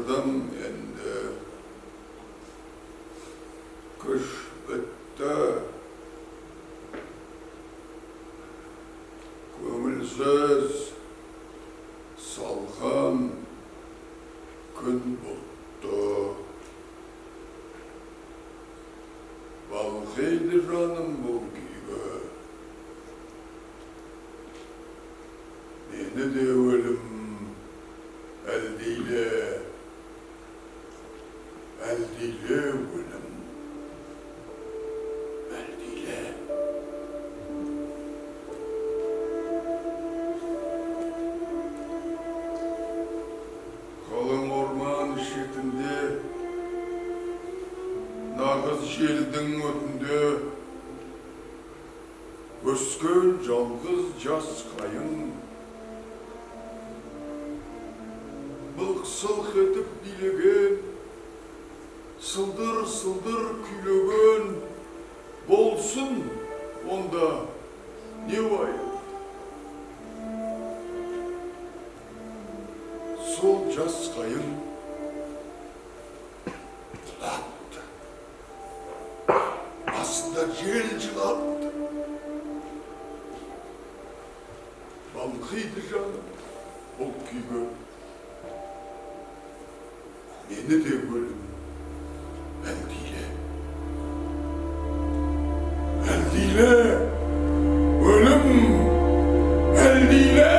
Kırdım endi. Kış bitti. Kömülsüz, salgın gün buluttu. Balkıydı canım bu gibi. Beni de ölüm eldiyle ölüm. Eldiyle. Kalın orman şeklinde nağız jelдің өтінде өскен жалғыз жас қайың былқ-сылқ етіп билеген, сылдыр-сылдыр күйлеген болсын онда не уайым. Сол жас қайың жылапты. Басында жел жылапты. Балқиды жаным бұл күйге. Meni de ölüm eldiyle ölüm eldiyle.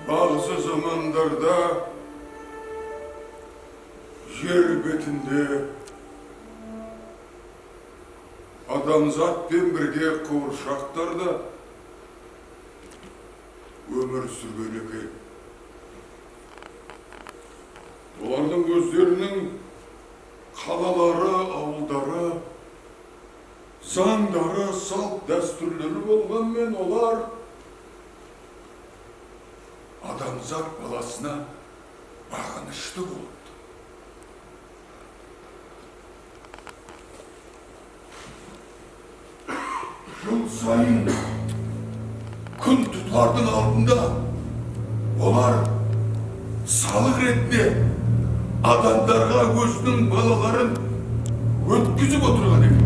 Bazı zamanlarda yer betinde адамзатпен бірге қуыршақтар да өмір сүрген екен. Олардың өздерінің қалалары, ауылдары, заңдары, салт дәстүрлері болғанмен олар адамзат баласына бағынышты болды. Жыл сайын күн тұтардың алдында олар салық ретінде адамдарға өзінің балаларын өткізіп отырған екен.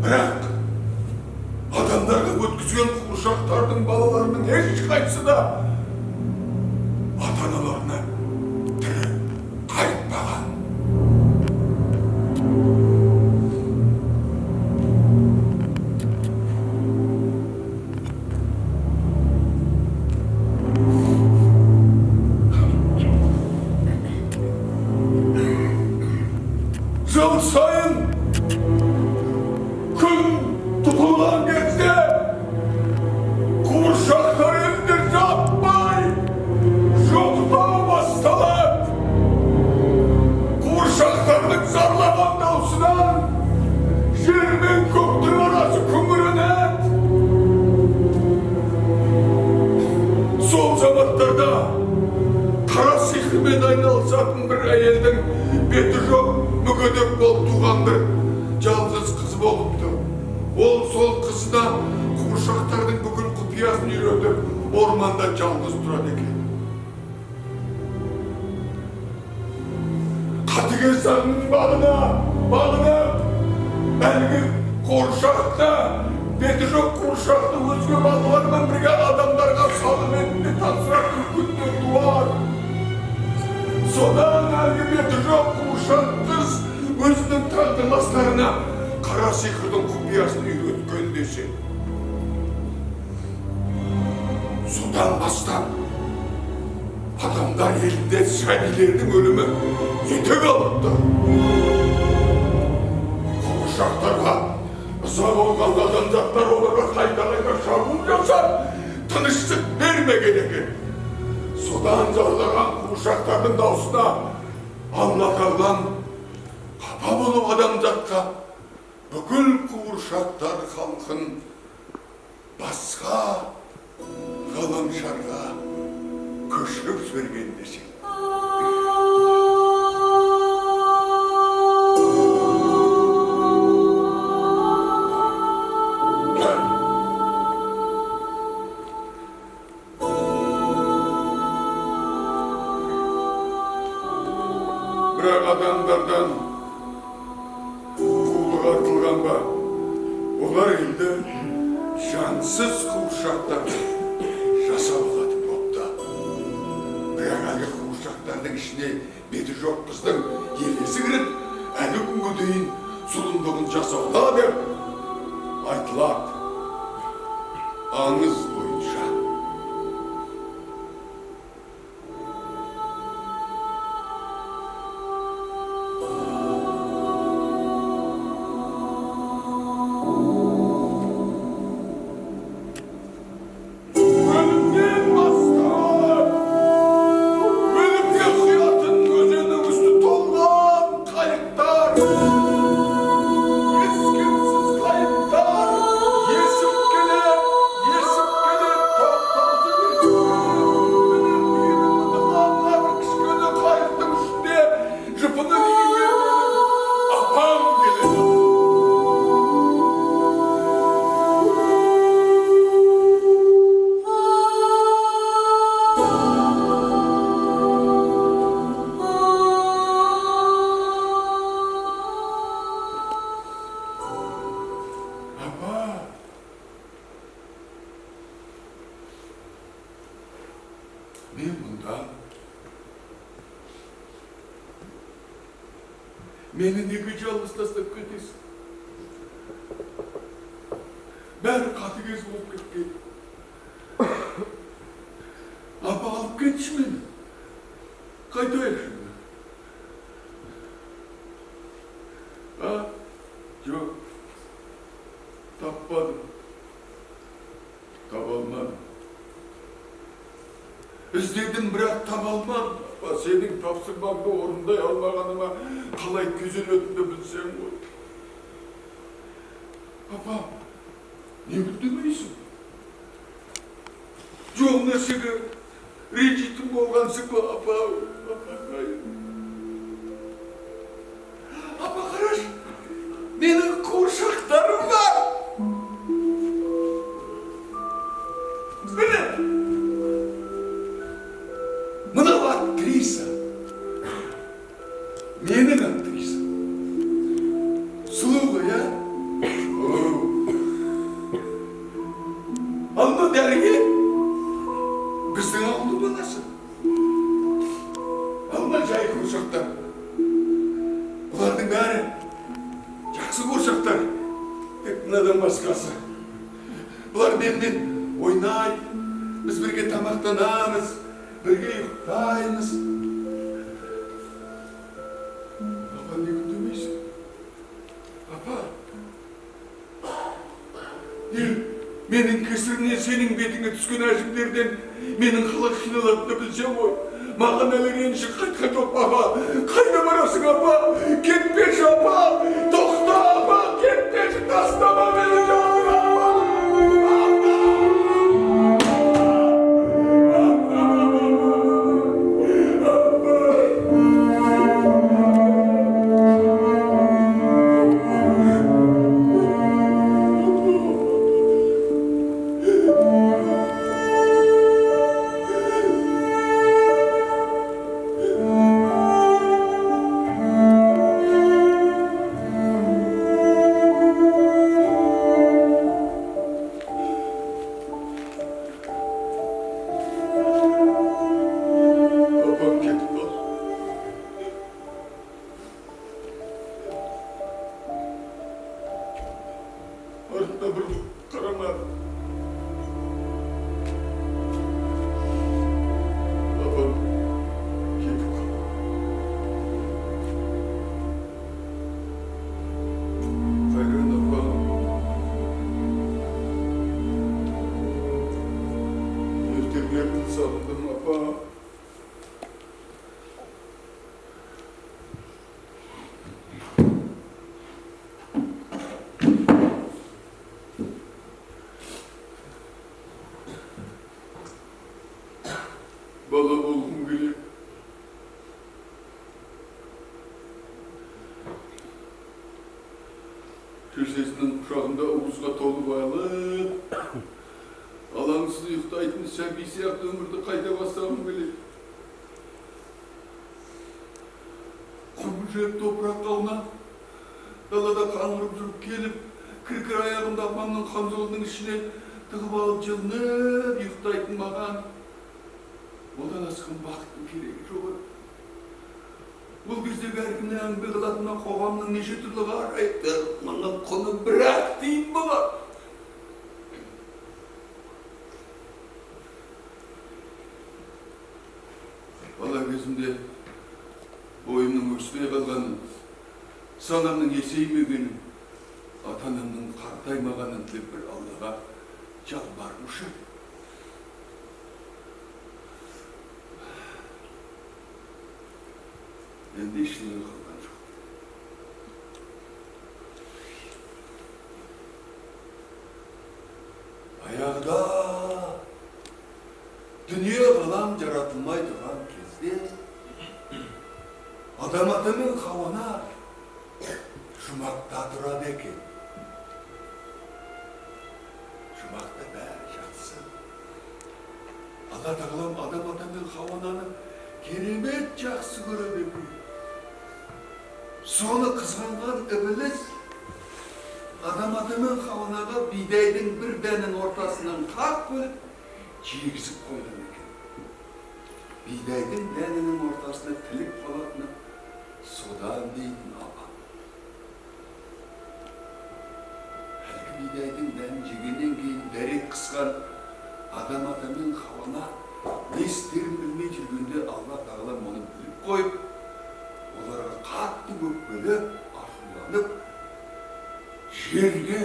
Бірақ адамдарға өткізген қуыршақтардың балаларының ешқайсысы да ата-аналарына тірі қайтпаған. Жыл сайын күн тұтылған кезде қуыршақтар елде жаппай жоқта басталады. Қуыршақтардың зарлаған даусынан жер мен көктің арасы күңіренеді. Сол заматтарда қара сиқырмен айналысатын бір әйелдің беті жоқ, мүгедек болып туған бір жалғыз қыз болыпты. Ол сол қызына қуыршақтардың бүкіл құпиясын үйретіп, орманда жалғыз тұрады екен. Қатыгез заңның бағынып, әлгі қуыршақты, беті жоқ қуыршақты өзге балалармен бірге адамдарға салыметіне тапсыратын күндер туар. Содан әлгі беті жоқ қуыршақ қыз өзінің тағдырластарына қара сиқырдың құпиясын үйреткен десе. Содан бастап адамдар елінде сәбилердің өлімі етек алыпты. Қуыршақтарға ыза болған адамзаттар оларға қайта-қайта шабуыл жасап, тыныштық бермеген екен. Содан зарлаған қуыршақтардың даусына Алла Тағалам қапа болып адамзатқа бүкіл қуыршақтар халқын басқа ғаламшарға көшіріп жіберген десең. Бірақ адамдардан қулық артылған ба, олар енді жансыз қуыршақтар жасап алатын болыпты. Бірақ әлгі қуыршақтардың ішіне беті жоқ қыздың елесі кіріп, әлі күнге дейін зұлымдығын жасауда деп айтылады. Аңыз бойынша. Мен мұнда мені неге жалғыз тастап кетесің? Бәрі қатыгез болып кеткен. Апа алып кетші мені. Қайтайық şimdi. Жоқ. Таппадым. Таба алмадым. Іздедім, бірақ таба алмадым. Сенің тапсырмаңды орындай алмағаныма қалай күйзелетінімді білсең ғой. Апа, не білдемейсің? Жоқ нәрсеге ренжитін болғансың ба, апа? Апа, қараш, менің қуыршақтарым бар. Міне! Мынау актриса. Менің актриса. Сұлу ғой, а? Алма дәрігер. Біздің ауылдың баласы. Алма жай қуыршақтар. Бұлардың бәрі жақсы қуыршақтар. Тек мынадан басқасы. Бұлар менімен ойнайды. Біз бірге тамақтанамыз. Бірге ұйықтаймыз. Апа, не күндемейсің? кесірінен сенің бетіңе түскен әжімдерден менің қалай қиналатынымды білсем ғой. Маған әлі реніші қайтқан жоқ апа. Қайда барасың апа? Кетпеші апа! Тоқта апа! Кетпеші, тастама мені жауыр апа! Bala oğlum gülü. Köşesinin kuşağında omuzga tolu bağlı. Alansız yuhtaytın sen bir siyahtı ömürde kayda basamın gülü. Kumuşep toprak kalına. Dalada kanırıp durup gelip kırkır ayağında amanın kamzolunun içine tıkıp alıp cılınıp yuhtaytın mağan. Odan asqın baqıttın keregi жоқ. Бұл кезде бәркімнің әңгіме қылатынына қоғамның неше түрлі қарайды. Мұның құны бірақ дейін болар. Бала кезімде бойымның өспей қалғанын, санамның есеймегенін, ата-анамның қартаймағанын деп бір Аллаға жалбармышы. Endi işleri kalkan çok. Ayakta dünya kalan yaratılmay duran kezde adam adamın havana şumakta duradı eкен. Şumakta bär jatsın. Allah Tağalam adam adamın havananı keremet жақсы көреді екен. Соны қызғанған ібіліс адам-адамын хауанаға бидайдың бір дәнін ортасынан қақ бөліп жегізіп қойған екен. Бидайдың дәнінің ортасына тіліп қалатыны содан дейтін алған. Әлгі бидайдың дәнін жегеннен кейін дәрет қысқан адам-адамын хауана не істерін білмей жүргенде Алла Тағалам оны біліп қойып, оларға қатты өкпелеп, ашуланып, жерге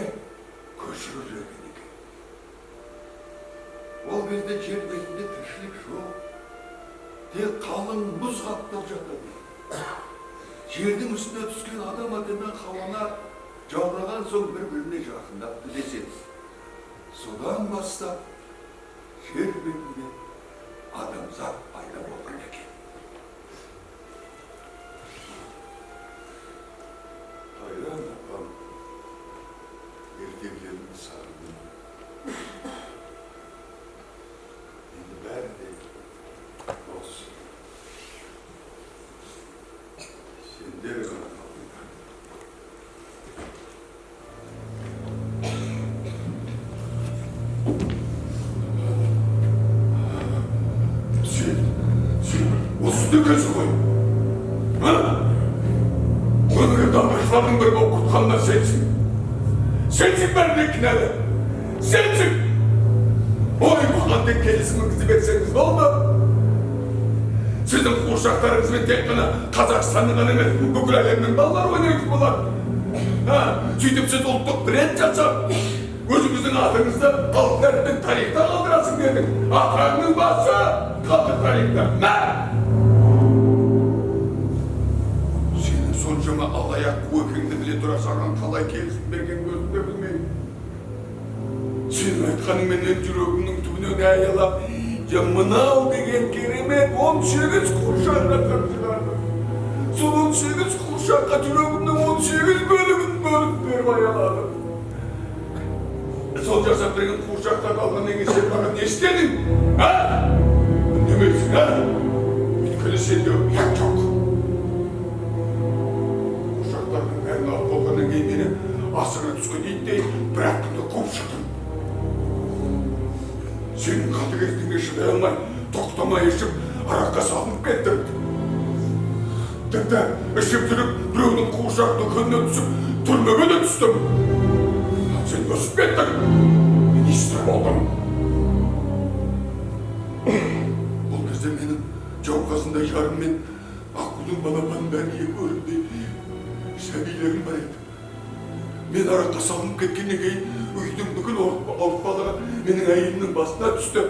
көшірілген екен. Ол кезде жер бетінде тіршілік жоқ, тек қалың мұз қаптап жатады. Жердің үстіне түскен адам-адаммен хауана жаураған соң бір-біріне жақындапты деседі. Содан бастап жер бетінде адамзат пайда болған екен. Қайран апам ертегілерін сағындым. Енді бәрі де осы. Сендер ғана қалдыңдар. Осында көзі ғой. Өмірі дамыршылардың бір болып құртқанына сенсің. Сенсің бәріне кінәлі. Сенсің. Ой, маған тек келісіміңізді берсеңіз болды. Сіздің қуыршақтарыңызбен тек қана Қазақстанның ғана емес, бүкіл әлемнің балалары ойнайтын болады. Сөйтіп сіз ұлттық бренд жасап, Özümüzün adınızda altlarının tarihte kaldırasın dedik. Atanın bası kaldır tarihte. Senin sonucuma alayak kuvvetinde bile durasan kalay kelsin bergen gözümde bilmeyin. Senin aytkanın menden yüreğimnin tübünü ayala. Ya mınav degen keremet 18 kurşanla tartışlardı. Son 18 kurşanla yüreğimden 18 bölümün bölüp verip ayaladım. Son jasatların kurşakta kaldan en iyisi bana ne istedin? Ha? Ne bilsin ha? Bitkili sen diyor, yak yok. Kurşaklarının her nal kolganın giydiğini asırına düşkün değil, bıraktım da kum çıktım. Senin katı gezdiğine şıdayanmay, toktama yaşıp, arakka salınıp ettim. Dede, eşip sürüp, birinin kurşaklı kınına düşüp, türmeme de düştüm. Sen nasip ettin, minister oldum. O кезде менің жауқазында жарым мен аққудың балапанынан екі өрімдей сәбилерім бар еді. Мен араққа салынып кеткеннен кейін үйдің бүкіл ауыртпалығы менің әйелімнің басына түсті.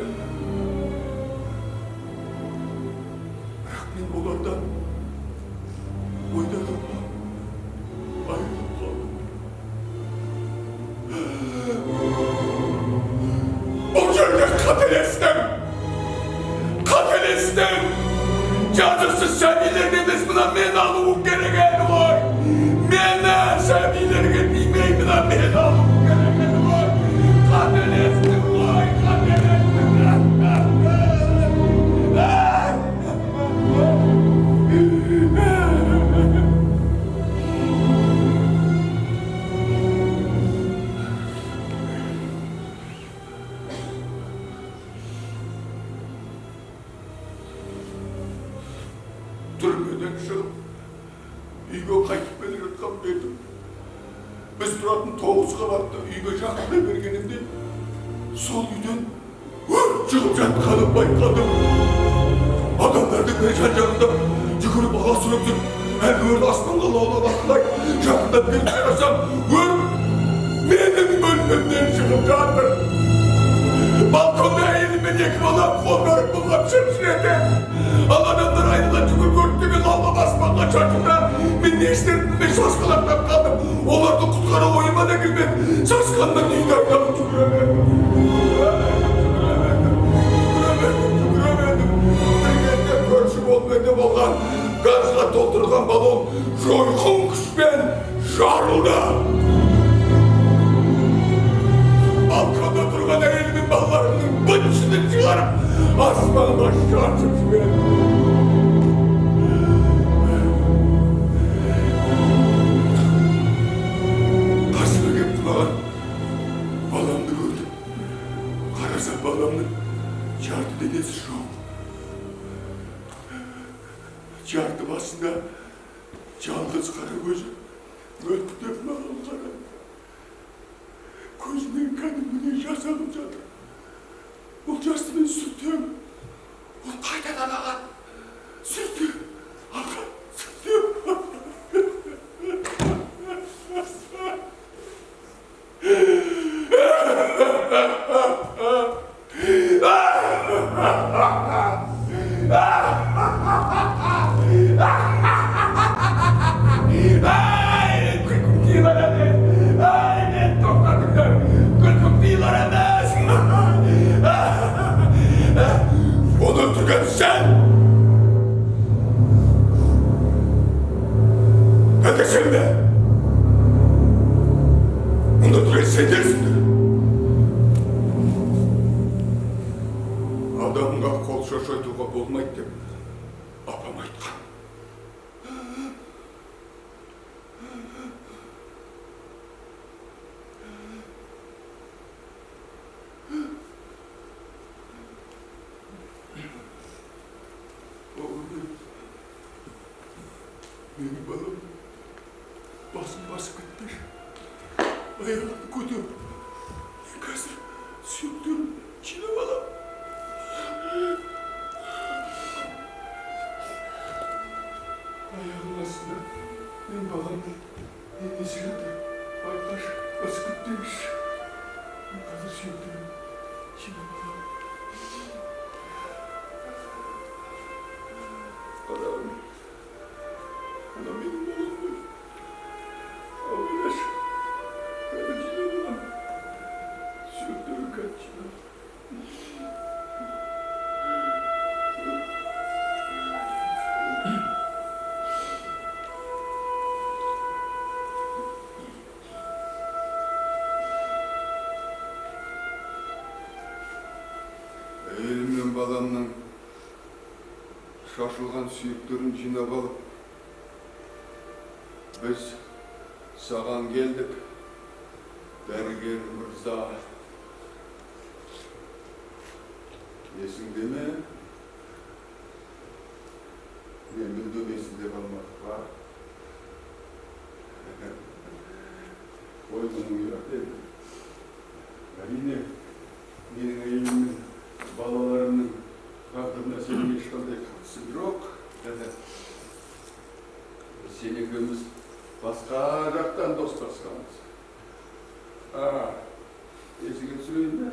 Бірақ мен олардан ойладым ба, айырылып қалдым. Бұл жерде қателестім! Қателестім! Жазықсыз сәбилерге емес мына мен алуым керек еді ғой! Мені сәбилерге тимей мына мен алуым керек еді ғой! Қателестім ғой! Қателестім! Түрмеден шығып, үйге қайтып келе жатқан бетім. Біз тұратын 9 қабатты үйге жақындай бергенімде, сол үйден өрт шығып жатқанын байқадым. Адамдардың бері жан-жағында жүгіріп ала сүріп жүр. Әлгі өрт аспанға лаулап жақындап келіп қарасам, өрт менің бөлмемнен шығып жатыр. Balkonda әйеліммен екі балам қолдарын бұлғап шымшыреді. Ал адамдар айнала жүгіріп өрттеген лаулап аспанға шашында. Мен не істерімді мен шашқалақтап қалдым. Оларды құтқара ойыма да келмеді. Шашқаннан үйді айналып жүгіремедім. Bir кезде көрші болмайды болған газға толтырған балон жойқын күшпен жарылды. Balkonda тұрған әйелімен балаларымның быт-шытын шығарып, аспанға шашып жіберді. Қасыма кеп құлаған баламды көрдім. Қарасам баламның жарты денесі жоқ. Жарты басында жалғыз қара көзі мөлтілдеп маған қарады. Көзінен кәдімгідей жас алып жатыр. Ол жасты мен сүртем. Ол қайтадан алған. Сүртем. Алған. Сүртем. Onu öldürgen sen! Ben de sen de! Onu öldürgen sen dersindir. Adamға қол шошайтуға болмайды деп апам айтқан. Менің балам басым басып кетті. Аяғымды көтеріп, қазір сүйектерім жинап алам. Аяғым астында мен баламның енесі жатыр. Байқаш, басып кетті демеш. Қазір сүйіктірім, сені балам. Қарағым, ана менің болым ғой. Ал келеш, қазір жинап алам. Сүйіктірім қазір жинап. Әйелім мен баламның шашылған сүйектерін жинап алып, біз саған келдік, дәрігер мырза. Есіңде ме? Мен мүлдем есімде қалмадық па? Қойдың ұят еді. Әрине, менің әйелімнің балаларымның тағдырына сенің ешқандай қатысы жоқ. Сен екеуміз басқа жақтан достасқанбыз. Есіңе түсірейін бе?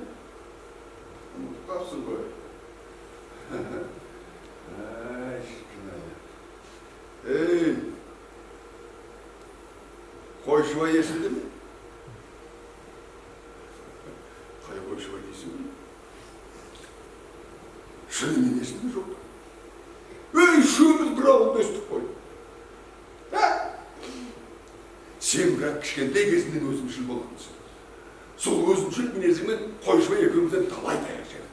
Ұмытып қалыпсың ғой. Ей, Қойшыбай есіңде ме? Қай Қойшыбай дейсің бе? Шынымен есімде жоқ. Ей, үшеуміз бір ауылда өстік қой. Сен бірақ кішкентай кезінен өзімшіл болғансың. Сол өзімшіл мінезіңмен Қойшыбай екеумізден талай таяқ жеді.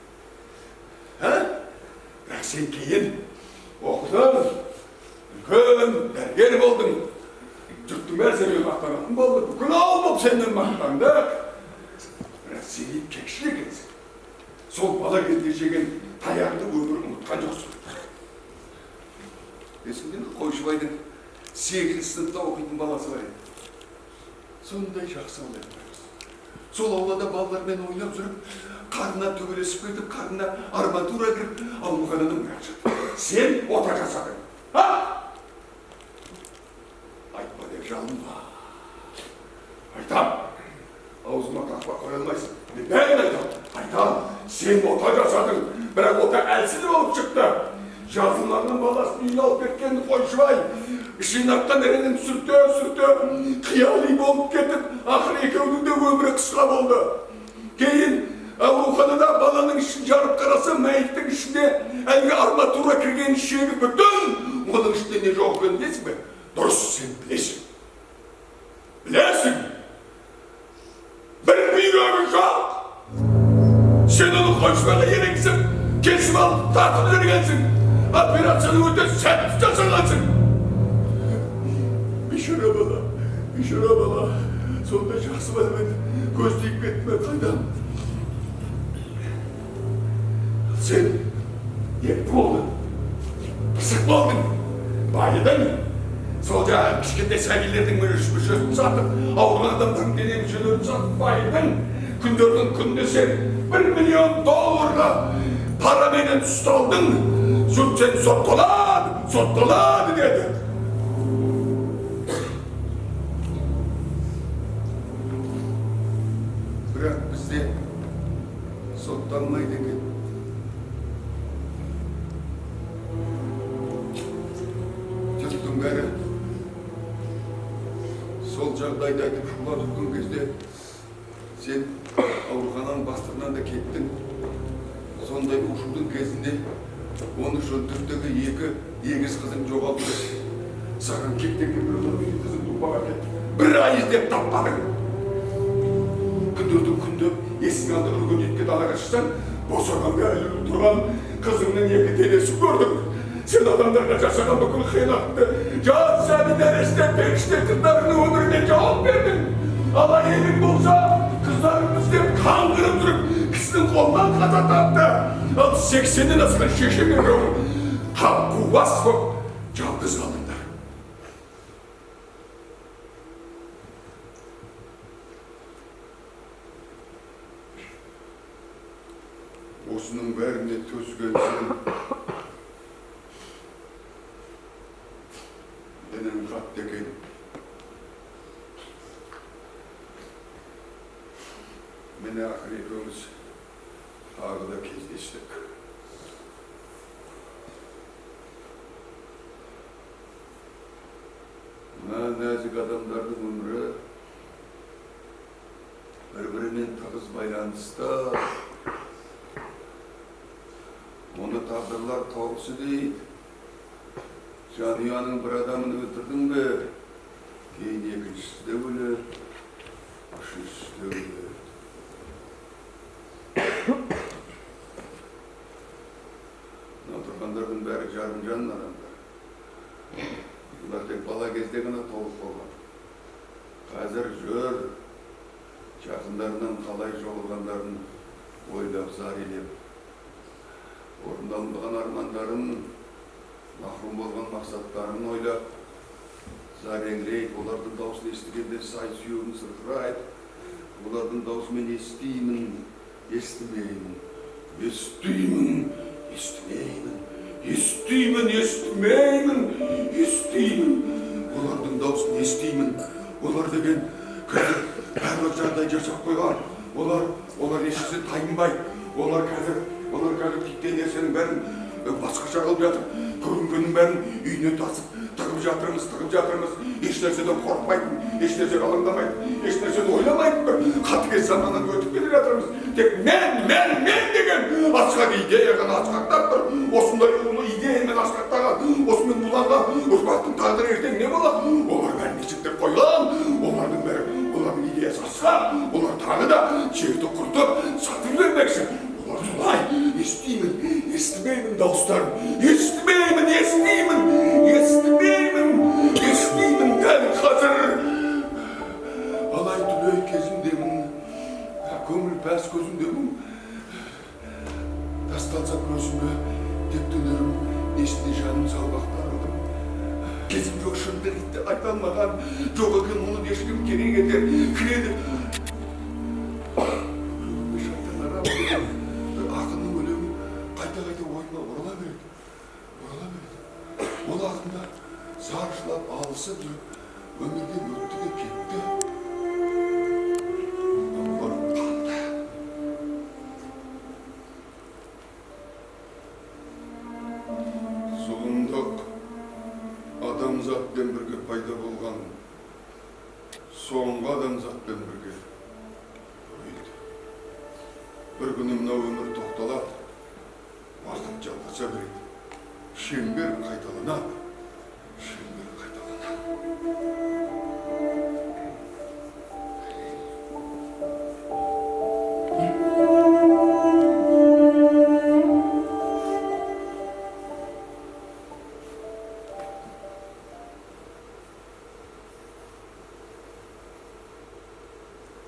Бірақ сен кейін оқыдың, үлкен дәрігер болдың. Жұрттың бәрі сенен мақтанатын болды. Бүкіл ауыл болып сенен мақтанды. Бірақ сен кекшіл екенсің. Сол бала кезде жеген таяқты өмір ұмытқан жоқсың. Есіңде ме, Қойшыбайдың 8-ші сыныпта оқитын баласы бар еді. Сондай жақсы бала еді. Сол аулада балалармен ойнап жүріп, қарнына төбелесіп кетіп, қарнына арматура кіріп, ауруханадан бірақ шықты. Сен ота жасадың. Айтма деп жалынба. Айтам, аузыма қақпа қоя алмайсың. Мен бәрін айтам. Айтам, сен ота жасадың, бірақ ота әлсіз болып шықты. Жазылмаған баласын үйіне алып кеткен Қойшыбай, ішін аққан әрінен сүрте, қияли болып кетіп, ақыры екеуінің де өмірі қысқа болды. Кейін ауруханада баланың ішін жарып қараса, мәйіттің ішінде әлгі арматура кірген шегі бүтін. Оның ішінде не жоқ екенін білесің бе? Дұрыс, сен білесің. Білесің. Бір бүйрегі жоқ. Сен оны Қойшыбайға ерегісіп, кесіп алып, тартып жүргенсің. Операцияны өте сәтті жасағансың. Бейшара бала, сондай жақсы баламен көз тиіп кетті ме қайдам? Сен ерікті болдың, пысық болдың, байыдың. Сол жаңағы кішкентай сәбилердің мүшесін сатып, ауырған адамдардың дене мүшелерін сатып байыдың. Күндердің күнде сен $1 миллион параменен ұсталдың. Жұрт сен сотталады деді. Бірақ бізде сотталмайды екен. Жұрттың бәрі сол жағдайды айтып шулап жүрген кезде сен аурухананың бастығынан да кеттің. Сондай ушудың кезінде 13-14-тегі екі егіз қызың жоғалды. Саған кектенген бір қызың туғаға кетті. Бір ай іздеп таппадың. Күндердің күндеп есің алды үрген етке далаға шықсаң, босағанда ілулі тұрған қызыңның екі денесін көрдің. Сен адамдарға жасаған бүкіл қиянатыңды, жас сәби нәресте періште қыздарының өміріне жауап бердің. Ал әйелің болса, қыздарымыз деп қаңғырып жүріп, кісінің қолынан қаза тапты. Ал 80-ден асқан шешемен қапқуас боп жалғыз қалдыңдар. Осының бәріне төзген сен менің қатты екен. Mene ақыр екеуміз тағы да кездестік. Мына нәзік адамдардың өмірі бір-бірімен тығыз байланысты. Оны тағдырлар тоғысы дейді. Жанұяның бір адамын өлтірдің бе, кейін екіншісі де өледі, үшіншісі де өледі. Мына тұрғандардың бәрі жарым-жан адамдар. Бұлар тек бала кезде ғана толық болған. Қазір жүр, жақындарынан қалай жоғалғандарын ойлап зар илеп, орындалмаған армандарын, махрум болған мақсаттарын ойлап, зар еңірейді. Олардың даусын естігенде сай сүйегім сырқырайды. Олардың даусымен естимін, естімеймін, естимін, естімеймін, естимін, естімеймін, естимін. Олардың даусын естимін. Олар деген қазір барлық жағдай жасап қойған. Олар ешкісі тайынбайды. Олар қазір титтей нәрсенің бәрін басқаша қылып жатыр. Көрінгеннің бәрін үйіне тасып тығып жатырмыз. Еш нәрседен қорқпайтын, еш нәрседен алаңдамайтын, еш нәрседен ойламайтын. Қатыгез заманнан өтіп келе жатырмыз. Тек мен деген асқақ идея ғана асқақтап тұр. Осындай ұлы идеямен асқақтаған, осымен бұларға ұрпақтың тағдыры ертең не болады? Олар бәрін есептеп қойған. Олардың идеясы асқақ. Олар тағы да жерді құртып сатып бермекші. Олар солай. Естимін, естімеймін дауыстарын. Естімеймін дәл қазір. Алай түлей кезімдемін, көңіл пәс көзімдемін. Тасталса көзіме тектөнерім, несіне жаным салмақтарылдым. Кезім жоқ шындық итті айта алмаған, жоқ екен оны ешкім керек етер, кіреді. Өлеңіме шайтан арам, ақынның өлеңі қайта-қайта ойыма орала береді. Ол ақында заршылап алысып жүріп, өмірден өтті де кетті. Зұлымдық адамзатпен бірге пайда болған, соңғы адамзатпен бірге өлді. Bir күні мынау өмір тоқталады, уақыт жалғаса береді. Шеңбер қайталанады.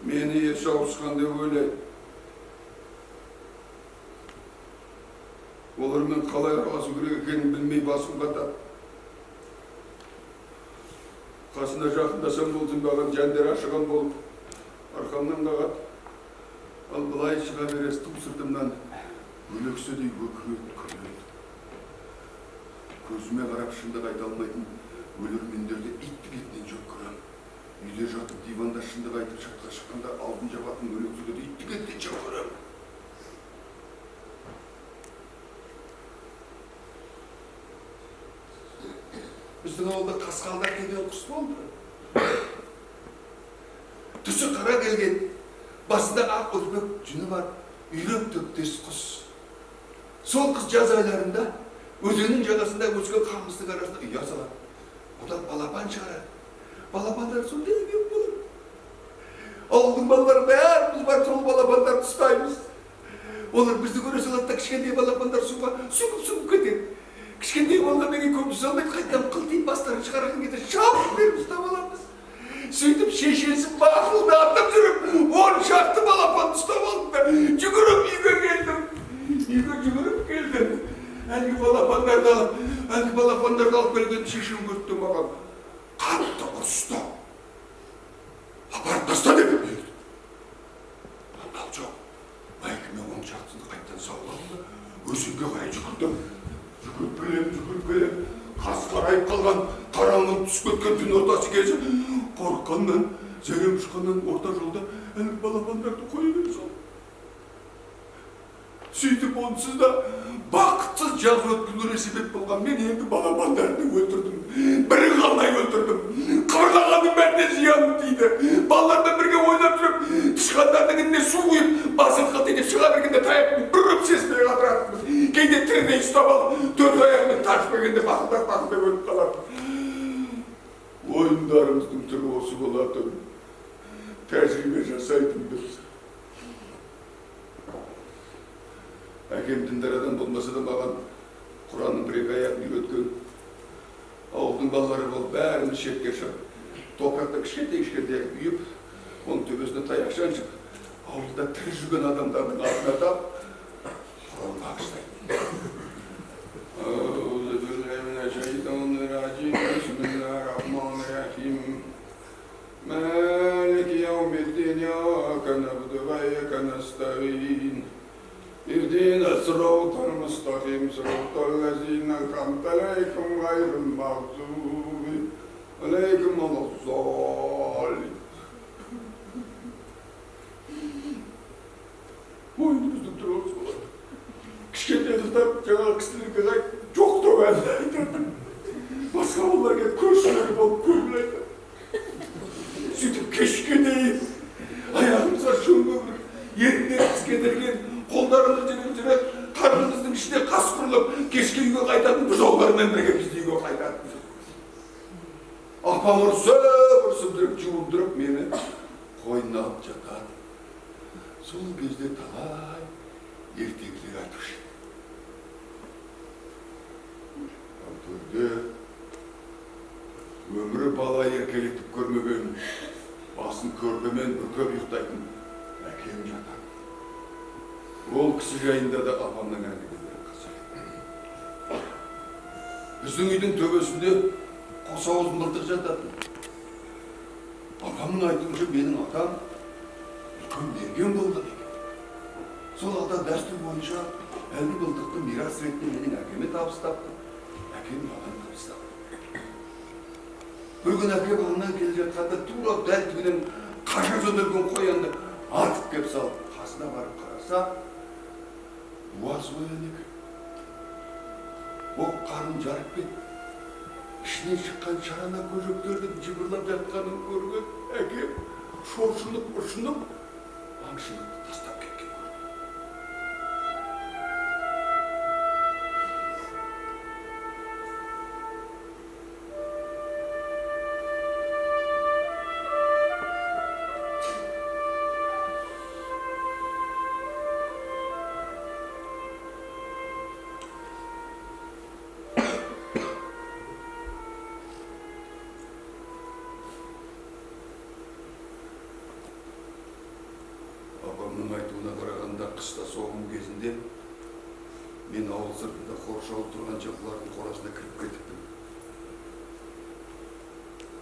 Meni еш ауысқан деп ойлайды. Олармен қалай араласу керек екенін білмей басым қатады. Қасына жақындасам болсын маған жәндер ашыған болып, арқамнан қағады. Ал былай шыға берес ту сыртымнан өлекседей өкіреді. Көзіме қарап шындық айта алмайтын өлермендерді иттік етінен жек көрем. Үйде жатып диванда шындық айтып шатқа шыққанда алдын жабатын өлекседерді иттік етінен жек көрем. Біздің ауылда қасқалдар келген құс болды. Түсі қара келген, басында ақ өзбек жүні бар, үйрек төктес құс. Сол қыз жаз айларында өзеннің жағасында өскен қамыстың арасында ұя салады. Одан балапан шығарады. Балапандар сондай көп болады. Ауылдың балалары бәріміз бар, сол балапандар ұстаймыз. Олар бізді көре салады да кішкентай балапандар суға сүгіп кетеді. Кішкентай болған деген көп жүз алмайды, қайтам қылтиып бастарын шығарған кезде шап беріп ұстап аламыз. Сөйтіп шешесі бақылдатып жүріп, 10 шақты балапан ұстап алдым да жүгіріп үйге келдім. Әлгі балапандарды алып келген шешем көрді маған қатты ұрысты. Апарып таста деп берді. Ал жоқ, майкіме 10 шақтыны қайттан сауғалды, өзенге қарай жүгірдім. Жүгіріп келем, қас қарайып қалған, қараңғы түсіп кеткен түн ортасы кезі, қорыққаннан зәрем ұшқаннан орта жолда әлгі балапандарды қоя бере салды. Сөйтіп онсыз да бақытсыз жаз өткізуіне себеп болған мен енді балапандарды өлтірдім. Бірін қалмай өлтірдім. Қыбырлағанның бәріне зияным тиді. Балалармен бірге ойнап жүріп, тышқандардың ініне су құйып, басын қылтитып шыға бергенде таяқпен бүріп сеспей қатыратынбыз. Кейде тірідей ұстап алып, төрт аяқпен тартып бергенде бақылдап өліп қалатын. Ойындарымыздың түрі осы болатын. Тәжірибе жасайтынбыз. Әкем діндар адам болмаса да маған Құранның бір-екі аяғын үйреткен. Ауылдың балалары болып бәріміз шетке шығып, топырақты кішкентай үйіп, оның төбесіне таяқ шаншып, ауылда тірі жүрген адамдардың атын атап, Құран бағыштайды. Мәлік яумиддин яка набду ва яка настағин. اهدنا الصراط المستقيم صراط الذين أنعمت عليهم غير المغضوب عليهم ولا الضالين. Oyunumuzda duruyoruz falan. Kişkenteye tutup жаңағы кісілерге қайт, жоқ деп әлі айтады. Басқа балаларға көршілері болып көңіл айтады. Сөйтіп кешке дейін аяғымызға шөңге бір еріндер кескендерген қолдарымыз жүріп, қарнымыздың ішіне қас құрылып, кешке үйге қайтатын бұзаулармен бірге бізді үйге қайтатын. Апам ұрсып жүріп, жуындырып мені қойнына алып жатады. Сол кезде талай ертегілер айтушы. Ал төрде өмірі бала еркелетіп көрмеген, басын көрпемен бүркеп ұйықтайтын әкем жатады. Ол кісі жайында да апамның әңгімелері қызық. Біздің үйдің төбесінде қос ауыз мылтық жататын. Апамның айтуынша менің атам үлкен мерген болды деген. Сол ата дәстүр бойынша әлгі мылтықты мирас ретінде менің әкеме табыстапты. Әкем маған табыстапты. Bir gün әкем аңнан келе жатқанда тура дәл түбінен қаша жөнелген қоянды атып кеп салып, қасына барып қараса, буаз қоян екен. Оқ қарын жарып кетті. İçine çıkan şarana көжектердің жыбырлап жатқанын көрген әкем шошынып, ұршынып, аңшылықты тастап кеткен. Апамның айтуына қарағанда қыста соғым кезінде мен ауыл сыртында қоршалып тұрған жылқылардың қорасына кіріп кетіппін.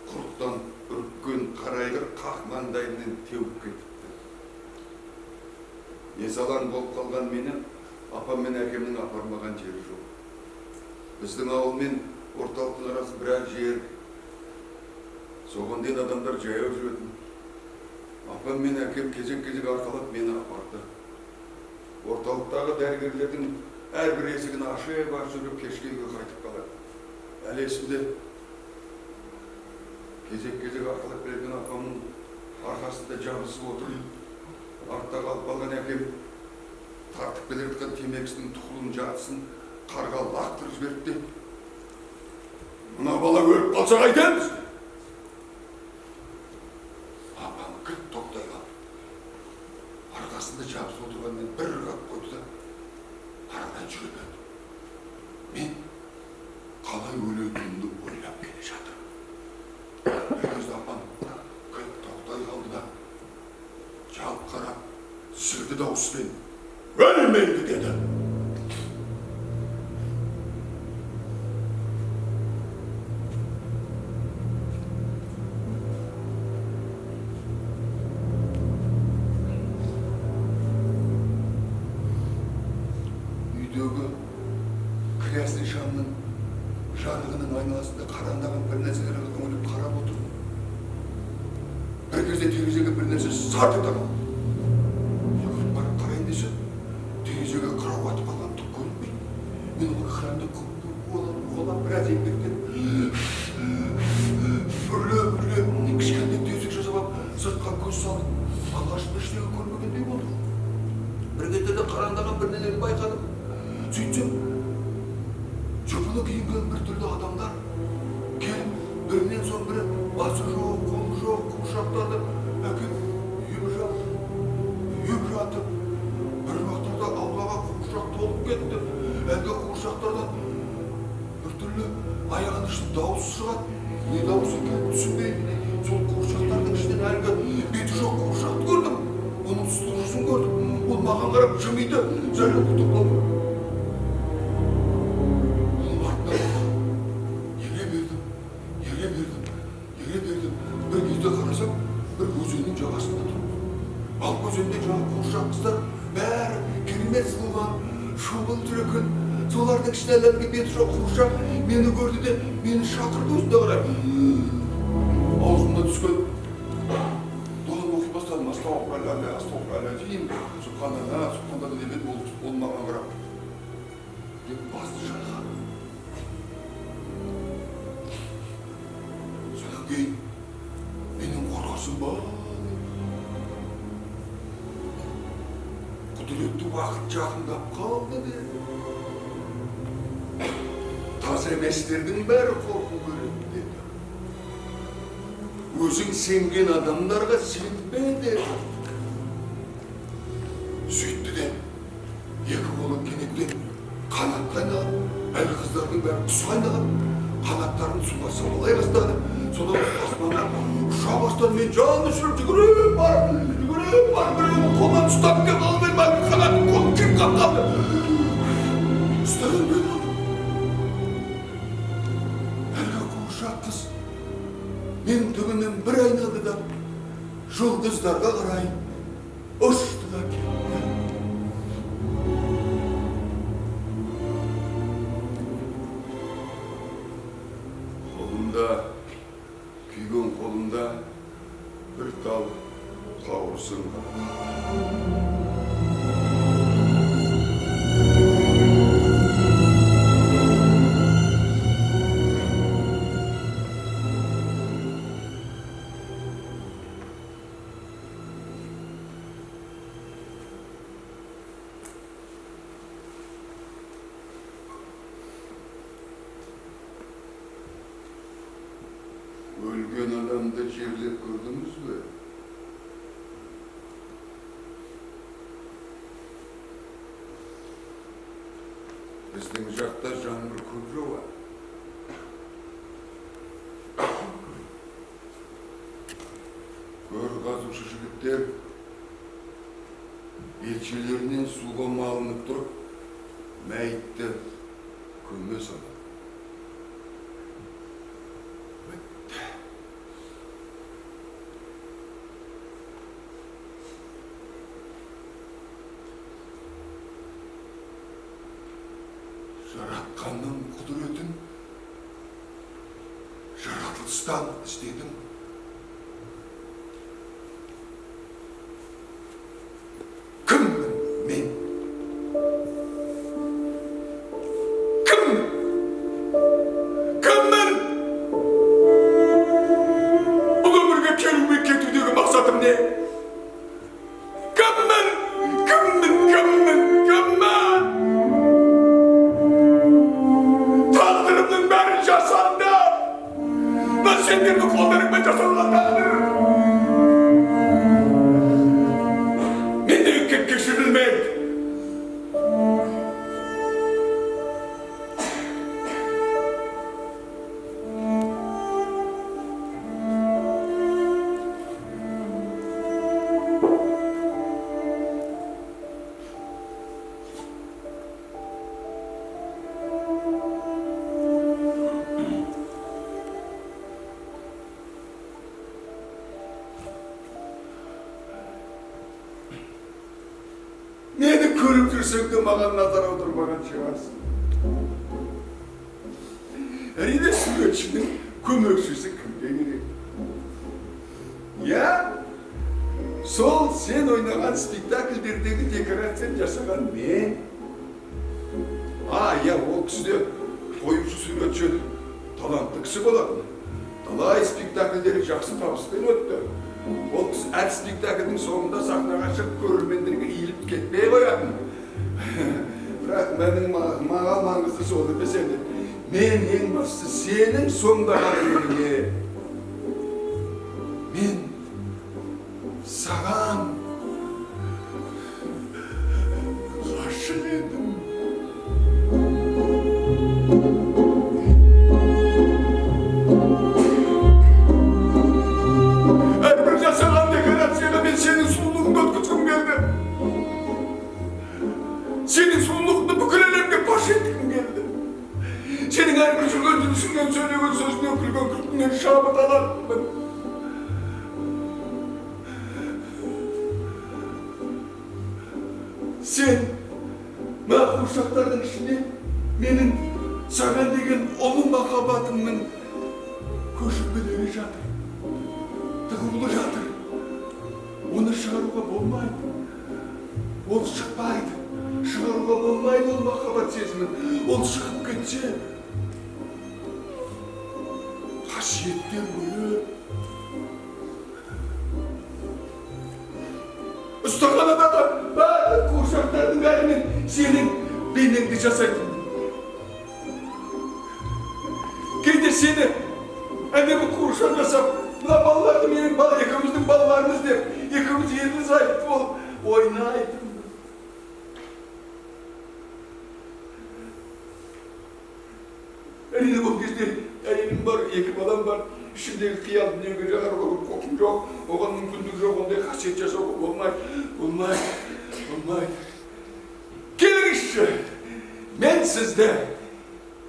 Құрттан үріккен қарайғыр қақ маңдайымнан теуіп кетіпті. Несалаң болып қалған мені апам мен әкемнің апармаған жері жоқ. Біздің ауыл мен орталықтың арасы бірақ жер. Соған дейін адамдар жаяу жүретін. Апам мен әкем кезек-кезек арқалап мені апарды. Орталықтағы дәрігерлердің әрбір есігін ашып жүріп кешке үйге қайтып қалады. Әлі есімде кезек-кезек арқалап келген апамның арқасында жабысып отырып, артта қалып қалған әкем тартып келе жатқан темекісінің тұқылын жартысын қарға лақтырып жіберді. Мына бала өліп қалса қайтеміз? Тоқтай қалды. Арқасында жабысып отырғанмен бір ұрғап қойды да арадан жүре берді. Мен қалай өлетінімді ойлап келе жатырмын. Bir кезде апам кілт тоқтай қалды да жалып қарап зілді дауыспен өлмейді деді. Кіресін шамның жарығының айналасында қарандаған бір нәрселерге үңіліп қарап отырмын. Bir кезде терезеге бір нәрсе сарт ете қалды. Жүгіріп барып қарайын десе, терезеге қырау атып қалған түк көрінбейді. Мен ол экранды қолап біраз еңбектеніп бүрлеп кішкене тесік жасап алып сыртқа көз салдым. Алғашында ештеңе көрмегендей болды. Бір кетерде қараңдаған бір нәрсені байқадым. Сөйтсем, жыпылы киінген бір түрлі адамдар келіп, бірінен соң бірі басы жоқ, қолы жоқ, қуыршақтарды әкеліп үйіп жатып. Бір уақыттарда аулаға қуыршақ толып кетті. Әлгі қуыршақтардан бір түрлі аяғын ішіп дауыс шығады. Не дауыс екенін түсінбеймін. Сол қуыршақтардың ішінен әлгі беті жоқ қуыршақты көрдім. Оның сұлу жүзін көрдім. Ол маған қарап жымиды, жайлы күтіп қалды. Оның артынан ере бердім. Бір кезде қарасам, бір өзеннің жағасында тұр. Ал өзенде жаңа қуыршақ қыздар бәрі керемет сұлуған, шұғыл жүрекін. Солардың ішінен әлгі беті жоқ қуыршақ мені көрді де, мені шақырды өзіне қарай. Аузымда түскен дұғын оқи бастадым. Астағфиралла деймін. Субханалла демеді, ол маған қарап. Деп басты шайқады. Содан кейін менің қорқасым бар. Құдіретті уақыт жақындап қалды деді. Таза еместердің бәрі қорқу көреді деді. Өзің сенген адамдарға сенбе деді. Сөйтті де, екі қолы кенеттен қанатқа айналып, әлгі қыздардың бәрі құсқа айналып, қанаттарын суға сабалай бастады. Содан аспаннан ұша бастады. Мен жалын ұшырып жүгіріп барып, біреудің қолынан ұстап кеп алмай, қанатын қолын кеп қалды. Ұстаған мен алдым. Әлгі қуыршақ қыз менің төбемнен бір айналды да жұлдыздарға қарай ұшты да кетті. Күйген қолында бір тал қауырсын. Өлген адамды жерлеп көрдіңіз бе? Біздің жақта жаңбыр көп жауады. Көр қазушы жігіттер белшелерінен суға малынып тұрып, мәйітті көме салады. Жаратқанның құдіретін жаратылыстан істедім. Кіммін мен? Кіммін? Бұл өмірге келу мен кетудегі мақсатым не? Кіммін? Сендердің қолдарыңмен жасалған тағдыр. Мендегі кешірілмейді. Мені көріп жүрсең де маған назар аудармаған шығарсың. Әрине суретшінің көмекшісі кімге керек? Я Сол сен ойнаған спектакльдердегі декорация жасаған мен. Я ол кісіде қоюшы суретші талантты кісі болатын. Талай спектакльдері жақсы табыспен өтті. Ол кісі әр спектакльдің соңында сахнаға шығып көрермендерге иіліп кетпей қоятын. Бірақ маған маңызды сол емес енді. Мен ең бастысы сенің сомдағаныңе. Мен саған ғашық едім. Әрбір жасаған декорацияға мен сенің сұлулығыңды өткізгім келді. Сенің сұлулығыңды бүкіл әлемге паш еткім келді. Сенің әрбір жүрген жүрісіңнен, сөйлеген сөзінен, күлген күлкіңнен шабыт алатынмын. Сен мына қуыршақтардың ішінде менің саған деген ұлы махаббатымның көшірмелері жатыр. Тығулы жатыр. Оны шығаруға болмайды. Ол шықпайды. Шығаруға болмайды ол махаббат сезімін. Ол шығып кетсе, қасиеттен бөлек. Ұстаханадағы барлық қуыршақтардың бәрімен сенің бейнеңді жасайтын. Кейде сені әдемі қуыршақ жасап, мына балаларды менің екеуміздің балаларымыз деп, екеуміз ерлі-зайыпты болып ойнайтын. Әрине бұл кезде әйелім бар, екі балам бар. Ішіндегі қиял дүниеге жағаруға құқым жоқ, оған мүмкіндік жоқ, ондай қасиет жасауға болмайды. Келіңізші, мен сізді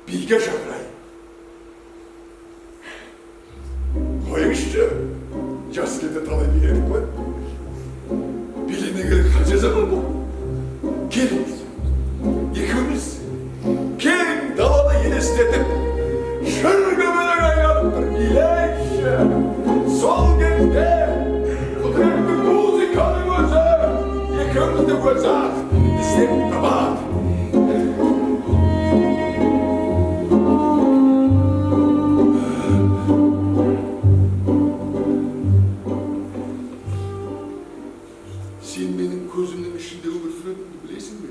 биге шақырайын. Қойыңызшы, жас кезде талай би едік қой. Билене керек қанша заман бұл. Келіңіз, екеуміз кең даланы елестетіп, шыргөмелек айналып бір билейікші. Сол кезде құдіретті музыканың өзі екеумізді өзі-ақ іздеп табады. Сен менің көзімнің ішінде өмір сүретінімді білесің бе?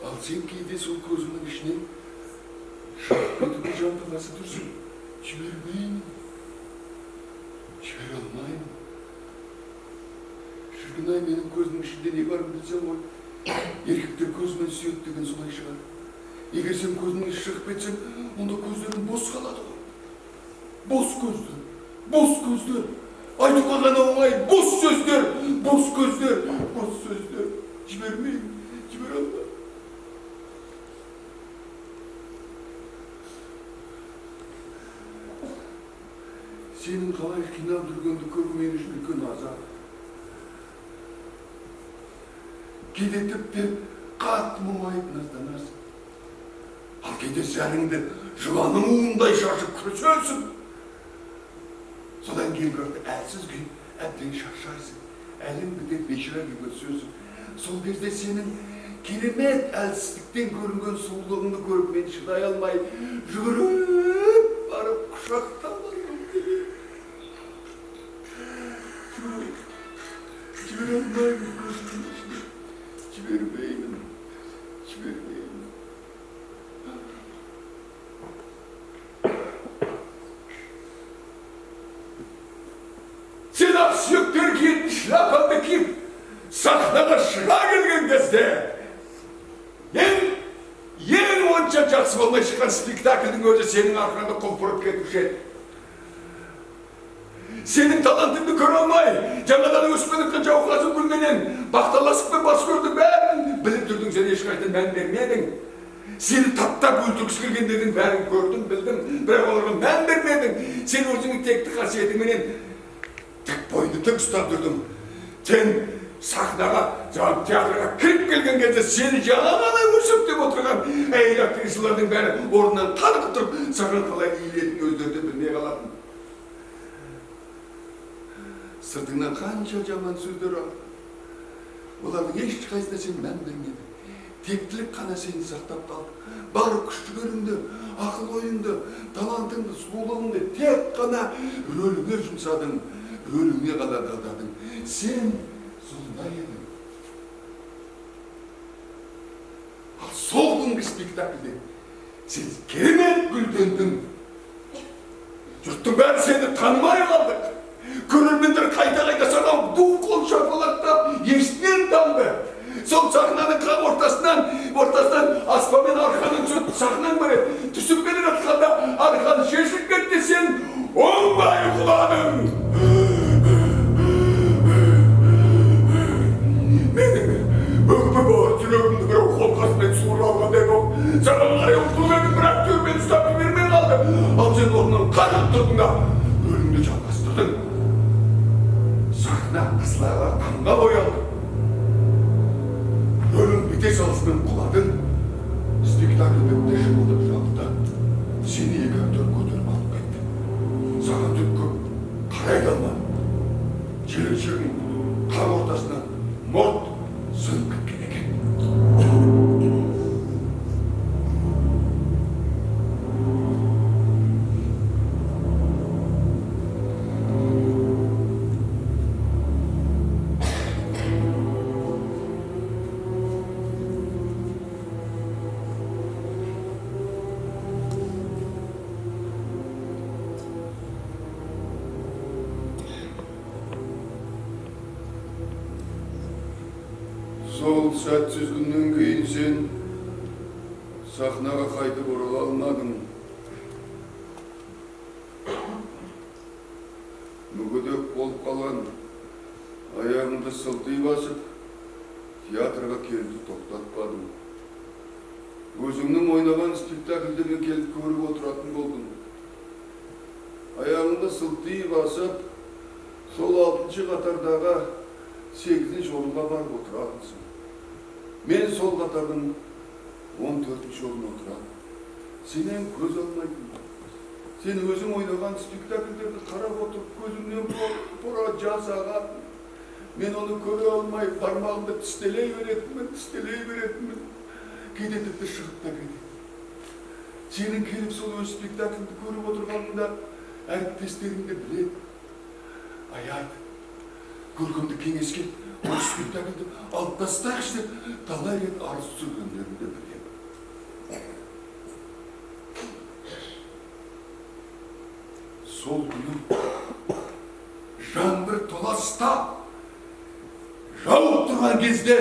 Ал сен кейде сол көзімнің ішінен шығып кетуге жанталасып тұрсың. Жібермеймін. Жібере алмаймын. Шіркін-ай, менің көзімнің ішінде не барын білсем ғой. Еркектер көзімен сүйеді деген солай шығар. Егер сен көзіңнен шығып кетсең, онда көздерің бос қалады ғой. Бос көздер. Бос көздер. Айтуға ғана оңай. Бос сөздер. Бос көздер. Бос сөздер. Жібермеймін. Жібере алмаймын. Сенің қалай қиналып жүргенді көру мен үшін үлкен азап. Кейде тіпті қатты мұңайып назданасың. Ал кейде зәріңді жыланның уындай шашып күресерсің. Содан кейін көрді әлсіз күй, әбден шаршайсың. Әлің бітеп бейшара күйге түсесің. Сол кезде сенің керемет әлсіздіктен көрінген сұлулығыңды көріп мен шыдай алмай жүгіріп барып құшақтап жібере алмаймын көзімнің ішіне. Жібермеймін. Сен ақ сүйектер киетін шляпаңды киіп, сахнаға шыға келген кезде ең онша жақсы болмай шыққан спектакльдің өзі сенің арқаңда құлпырып кетуші еді. Сенің талантыңды көре алмай, жаңадан өсіп өткен жауқазын гүлменен бақталасықпен бас көрдің бәрін біліп тұрдың, сен ешқайда мән бермедің. Сені таптап өлтіргісі келгендердің бәрін көрдім, білдім, бірақ оларға мән бермедің. Сен өзіңнің текті қасиетіңменен тік бойыңды тік ұстап тұрдың. Сен сахнаға, театрға кіріп келген кезде сені жаңа ғана өсіп отырған әйел актрисалардың бәрі орнынан танып тұрып, саған қалай иілетінін өздері де білмей қалатын. Сыртыңнан қанша жаман сөздер ал. Олардың ешқайсысына сен мән бермедің. Тектілік қана сені сақтап қалды. Бар күш-жігеріңді, ақыл-ойыңды, талантыңды, сұлулығыңды тек қана рөліңе жұмсадың, рөліңе ғана дағдадың. Сен сондай едің. Ал сол күнгі спектакльде сен керемет гүлдендің. Жұрттың бәрі сені танымай қалдық. Көрермендер қайта-қайта саған ду қол шапалақтап, ешінен танды. Сол сахнаның қақ ортасынан аспанмен арқаның түсіп сахнаң береді. Түсіп келе жатқанда арқаны шешіп кетті, сен оңбай құладың. Менің өкпе бар жүрегімді біреу қолқасымен суырып алғандай болып, саған қарай ұмтылып едім, бірақ төбені ұстап жібермей қалды. Ал сен орнынан қарап тұрдың да рөліңді жалғастырдың. Сахна қысылаға қанға боялды. Рөлің біте салысымен құладың. Спектакль бітті, шымылдық жабылды. Сені екі актер көтеріп алып кетті. Саған түк қарай да алмады. Желіншегің қақ ортасынан мұрт сөніп кеткен екен. Сол сәтсіз күннен кейін сен сахнаға қайтып орала алмадың. Мүгедек болып қалған аяғыңды сылти басып, театрға келді тоқтатпадың. Өзіңнің ойнаған спектакльдерге келіп көріп отыратын болдың. Аяғыңды сылти басып, сол 6-шы қатардағы 8-ші орынға барып отыратынсың. Мен сол қатардың 14-ші орнына отырамын. Сенен көз алмайтын. Сен өзің ойнаған спектакльдерді қарап отырып, көзімнен бұра жас ағатын. Мен оны көре алмай, бармағымды тістелей беретінмін. Кейде тіпті шығып та кетеді. Сенің келіп сол өз спектакльді көріп отырғанында әріптестеріңді біледі. Аяйды. Көргенді кеңеске осы спектакльді алып тастайықшы деп талай рет арыз түсіргендерімді білемін. Сол күні жаңбыр толастап жауып тұрған кезде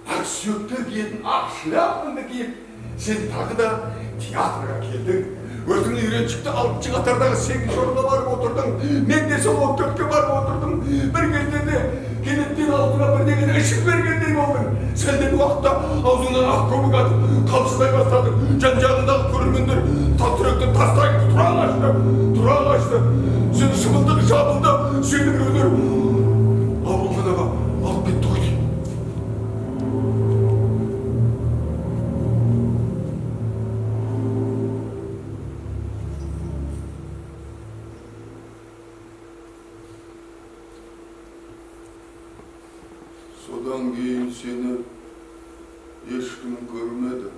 ақсүйектер киетін ақ шляпаңды киіп, сен тағы да театрға келдің. Өзіңнің үйреншікті 6-шы қатардағы 8-ші орынға барып отырдың. Мен де сол 14-ке барып отырдым. Бір кезде де кенеттен аузыңа бірдеңені ішіп бергендей болдың. Сәлден уақытта аузыңнан ақ көбік атып, қалшылдай бастадың. Жан-жағыңдағы көрермендер тал-түректен тастайын тұра қашты. Сен шымылдық жабылды, сені біреулер ауруханаға алып кетті ғой. Содан кейін сені ешкім көрмеді.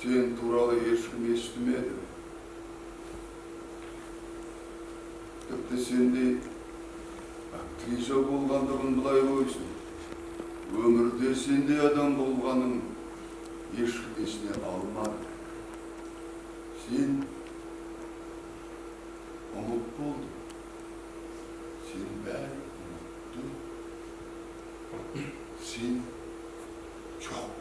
Сен туралы ешкім естімеді. Тіпті сендей актриса болғандығын былай қойсын. Өмірде сендей адам болғаның ешкім есіне алмады. Сен ұмыт болдың. Сен бәрі ұмытты. Сен жоқ.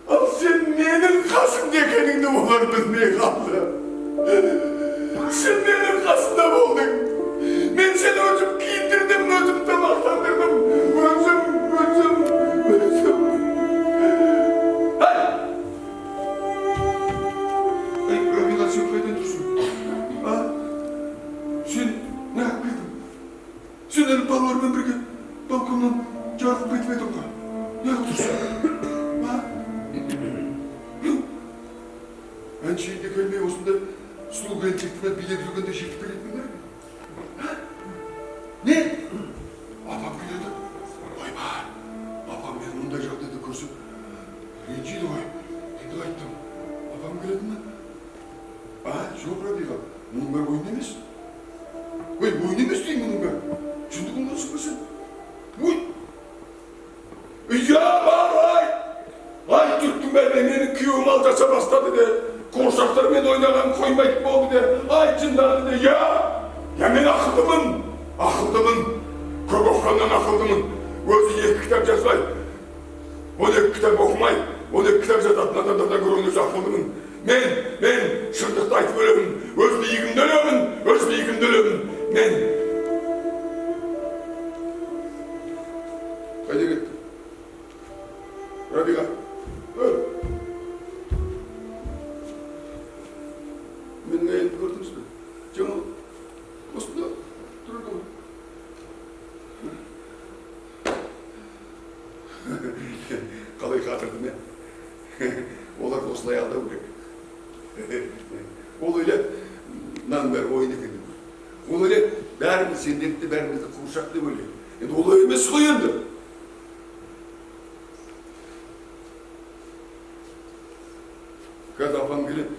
Ал сен менің қасымда екеніңді олар білмей қалды. Сен менің қасымда болдың. Мен сені өзім киіндірдім, өзім тамақтандырдым. Өзім. Рабиға, сен қайдан тұрсың? Сен не қылып балалармен бірге балконнан жарып кетіп едің ғой. Неғып тұрсың? Әншейінде келмей осында сұлу келіншекті билеп жүргенде жетіп беретін бе? Не? Апам келеді. Ойбай, апам мені мұндай жағдайда көрсе ренжиді ғой. Енді айттым. Апам келеді ме? Жоқ, Рабиға, мұның бәрі ойын емес. Ой, ойын емес дейін мұның бәрі. Шындығын болсын ба сен? Ой! Ай, түрттің бәрі менің күйеуім алдаса бастады де, қуыршақтармен ойнаған қоймайды болды де, ай, жындады де, мен ақылдымын, көп оқығаннан ақылдымын. Өзі 2 кітап жазбай, 12 кітап оқымай, 12 кітап жазатын адамдардан көрген өзі ақылдымын. Мен шындықты айтып өлемін, өз биігімді өлемін, мен. Қайда кетті? Рабиға, менің әйелімді көрдіңіз бе? Жаңа осында тұрды ғой. Қалай қатырдым, оларды осылай алдау керек. Ол ойлап, мынаның бәрі ойын екен деп. Ол ойлап, бәріміз сендерді, бәрімізді қуыршақ деп ойлап. Енді олай емес қой енді. Қазір апам келеді.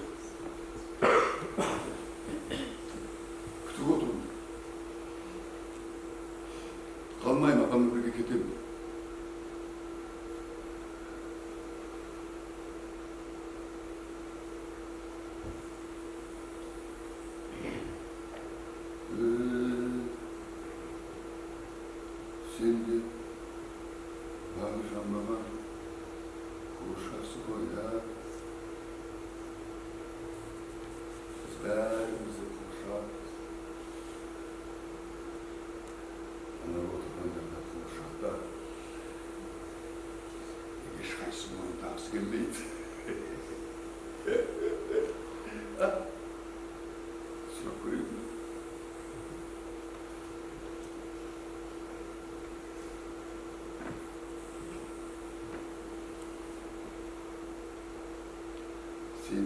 Күтіп отырмын. Қалмаймын, апаммен бірге кетемін. Sen de bağışlanmama kuşası koyda bizlerimizi kuşak ana oturanlarla kuşakta hiç kaysımın tavsiye gelmeydi. Çok koyayım. Sen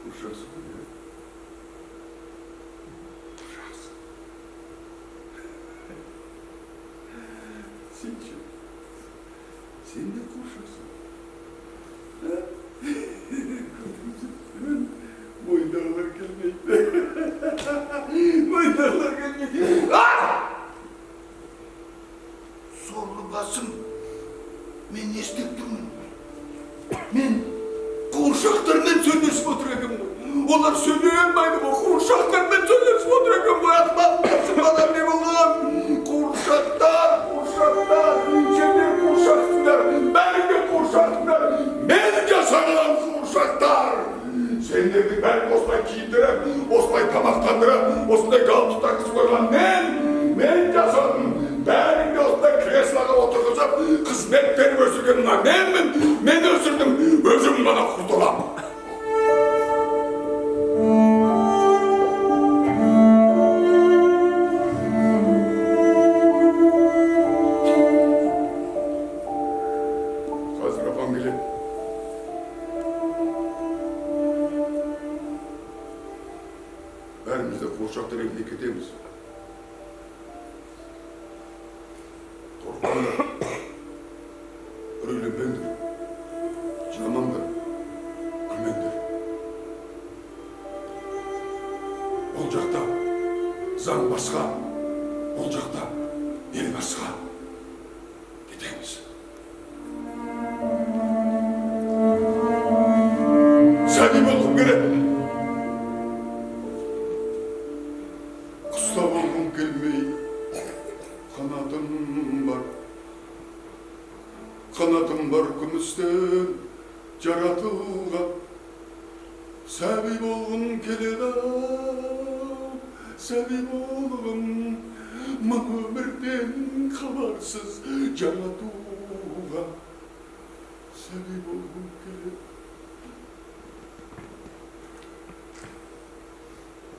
kuşaksın ya. Kuşaksın. Sen de kuşaksın. Boyunlarlar gelmekte. Boyunlarlar gelmekte. Sorlu basın. Men ne istep durmam. Men қуыршақтармен сөйлесіп отыр екен ғой. Олар сөйлей алмайды ғой. Қуыршақтармен сөйлесіп отыр екен ғой. Атпақпасың балам не болған? Қуыршақтар. Сендер қуыршақсыңдар. Бәріңде қуыршақсыңдар. Мен жасаған қуыршақтар. Сендерді бәрін осылай киіндіріп, осылай тамақтандырып, осындай галстук таққызып қойған мен жасадым. Бәріңде осындай креслоға отырғызып, қызмет беріп өсірген мен өсірдім, өзім ғана құтылам. Қазір апам келеді. Бәріміз де қуыршақтар еліне кетеміз. Қорқыңдар, үрейленбеңдер, жыламаңдар, күлмеңдер. Ол жақта заң басқа, ол жақта ел басқа. Кетеміз. Сәби болғым келеді. Құста болғым келмей, қанатым бар күмістен жаратылған. Сәби болғым келеді, сәби болғым, мың өмірден хабарсыз жаратуға. Сәби болғым келеді.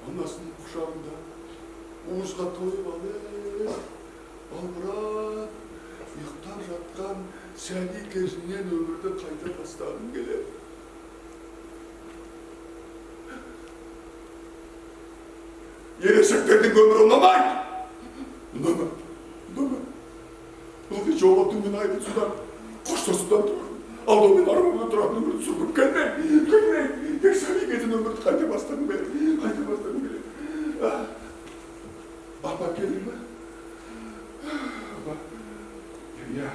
Анасының құшағында уызға тойып алып, албырап, ұйықтап жатқан сәби кезінен өмірді қайта бастағым келеді. Ересектердің өмірі ұнамайды. Ұнамайды. Ылғи жауаптың мен айды судан, қоштасудан тұрып, алдаумен армауға тұратын өмірді сүргіп келмей. Тек сәби кезін өмірді қайта бастағым келеді. Апа келді ме? Иә,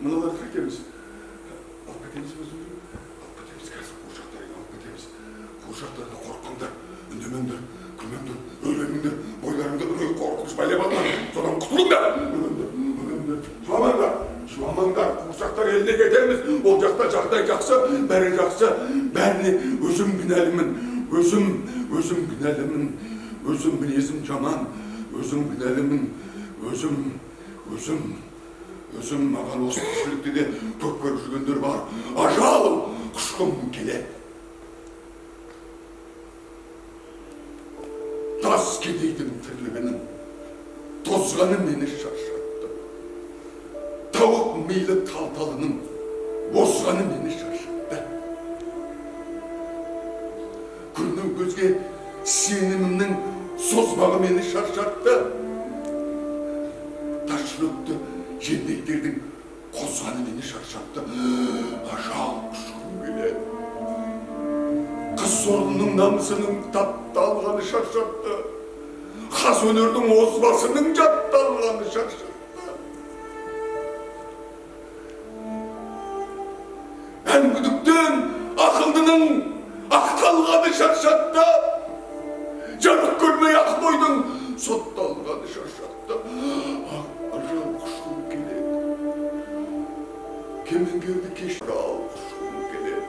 мыналар қайтеміз. Алып кетеміз өзімді. Алып кетеміз қазір қуыршақтарын алып кетеміз. Қуыршақтарды қорыққандар, үндемеңдер, күлмеңдер, өлмеңдер, бойларыңды үрей қорқыныш байлап алған. Содан құтылыңдар. Жыламаңдар, қуыршақтар еліне кетеміз. Ол жақта жағдай жақсы, бәрі жақсы. Бәріне өзім кінәлімін. Өзім кінәлімін. Өзім мінезім жаман. Өзім кінәлімін. Өзім маған осы тіршілікте де көп көріп жүргендер бар. Ажал құшқым келеді. Тас кедейдің тірлігінің тозғаны мені шаршатты. Тауық мейлі талталының озғаны мені шаршатты. Күннің көзге сенімімнің созбағы мені шаршатты. Ташжүректі жендеттердің қозғаны мені шаршатты. Ажал құшқым келеді. Қыз сорлының намысының тапталғаны шаршатты. Хас өнердің озбасының жатталғаны шаршатты. Әңгүдіктен ақылдының ақталғаны шаршатты. Жарық көрмей ақ бойдың сотталғаны шаршатты. Ажал құшқым келеді. Кемеңгерді кешір ал құшқым келеді.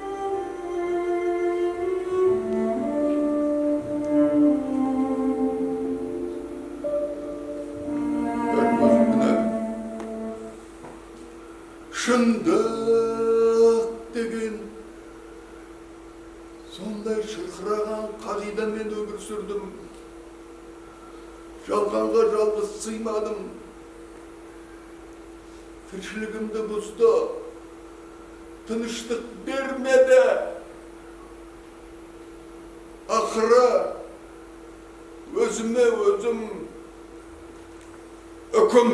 Шындық деген сондай шырқыраған қағидамен өмір сүрдім. Жалғанға жалғыз сыймадым. Тіршілігімді бұзды. Тыныштық бермеді. Ақыры өзіме өзім үкім